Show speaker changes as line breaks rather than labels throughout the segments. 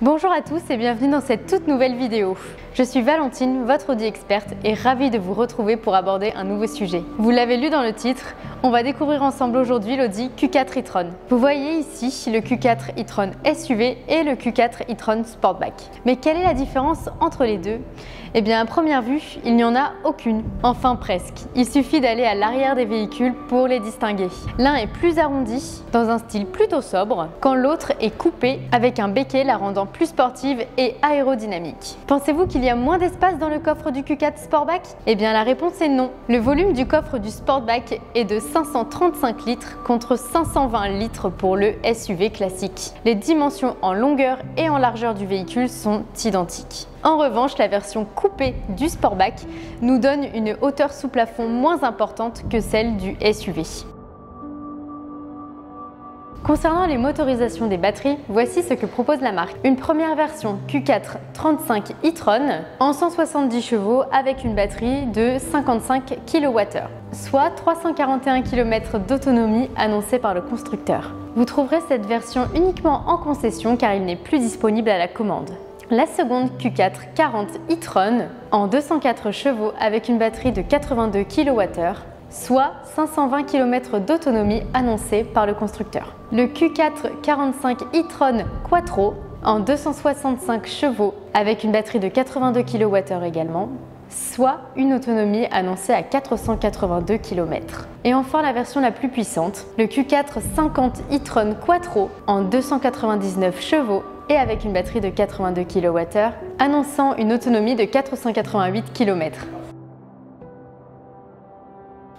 Bonjour à tous et bienvenue dans cette toute nouvelle vidéo. Je suis Valentine, votre Audi experte et ravie de vous retrouver pour aborder un nouveau sujet. Vous l'avez lu dans le titre, on va découvrir ensemble aujourd'hui l'Audi Q4 e-tron. Vous voyez ici le Q4 e-tron SUV et le Q4 e-tron Sportback. Mais quelle est la différence entre les deux ? Eh bien à première vue, il n'y en a aucune. Enfin presque. Il suffit d'aller à l'arrière des véhicules pour les distinguer. L'un est plus arrondi, dans un style plutôt sobre, quand l'autre est coupé avec un béquet la rendant plus sportive et aérodynamique. Pensez-vous qu'il y a moins d'espace dans le coffre du Q4 Sportback ? Eh bien la réponse est non. Le volume du coffre du Sportback est de 535 litres contre 520 litres pour le SUV classique. Les dimensions en longueur et en largeur du véhicule sont identiques. En revanche, la version coupée du Sportback nous donne une hauteur sous plafond moins importante que celle du SUV. Concernant les motorisations des batteries, voici ce que propose la marque. Une première version Q4 35 e-tron en 170 chevaux avec une batterie de 55 kWh, soit 341 km d'autonomie annoncée par le constructeur. Vous trouverez cette version uniquement en concession car il n'est plus disponible à la commande. La seconde Q4 40 e-tron en 204 chevaux avec une batterie de 82 kWh, soit 520 km d'autonomie annoncée par le constructeur. Le Q4 45 e-tron Quattro en 265 chevaux avec une batterie de 82 kWh également, soit une autonomie annoncée à 482 km. Et enfin la version la plus puissante, le Q4 50 e-tron Quattro en 299 chevaux et avec une batterie de 82 kWh, annonçant une autonomie de 488 km.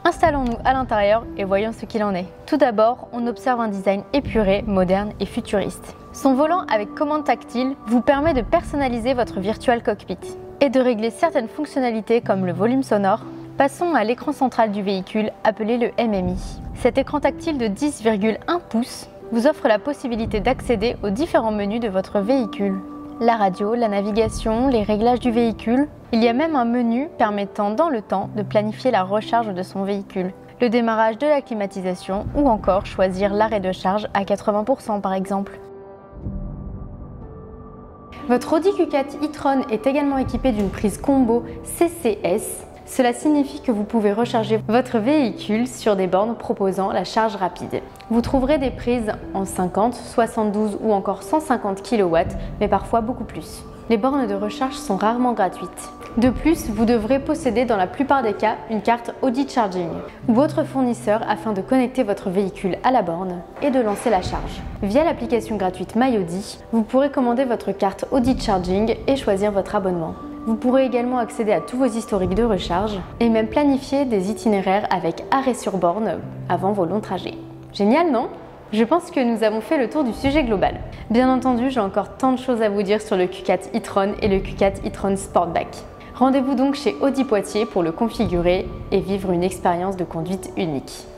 Installons-nous à l'intérieur et voyons ce qu'il en est. Tout d'abord, on observe un design épuré, moderne et futuriste. Son volant avec commande tactile vous permet de personnaliser votre virtual cockpit et de régler certaines fonctionnalités comme le volume sonore. Passons à l'écran central du véhicule appelé le MMI. Cet écran tactile de 10,1 pouces vous offre la possibilité d'accéder aux différents menus de votre véhicule. La radio, la navigation, les réglages du véhicule. Il y a même un menu permettant dans le temps de planifier la recharge de son véhicule, le démarrage de la climatisation ou encore choisir l'arrêt de charge à 80% par exemple. Votre Audi Q4 e-tron est également équipé d'une prise combo CCS. Cela signifie que vous pouvez recharger votre véhicule sur des bornes proposant la charge rapide. Vous trouverez des prises en 50, 72 ou encore 150 kW, mais parfois beaucoup plus. Les bornes de recharge sont rarement gratuites. De plus, vous devrez posséder dans la plupart des cas une carte Audi Charging ou votre fournisseur afin de connecter votre véhicule à la borne et de lancer la charge. Via l'application gratuite MyAudi, vous pourrez commander votre carte Audi Charging et choisir votre abonnement. Vous pourrez également accéder à tous vos historiques de recharge et même planifier des itinéraires avec arrêt sur borne avant vos longs trajets. Génial, non ? Je pense que nous avons fait le tour du sujet global. Bien entendu, j'ai encore tant de choses à vous dire sur le Q4 e-tron et le Q4 e-tron Sportback. Rendez-vous donc chez Audi Poitiers pour le configurer et vivre une expérience de conduite unique.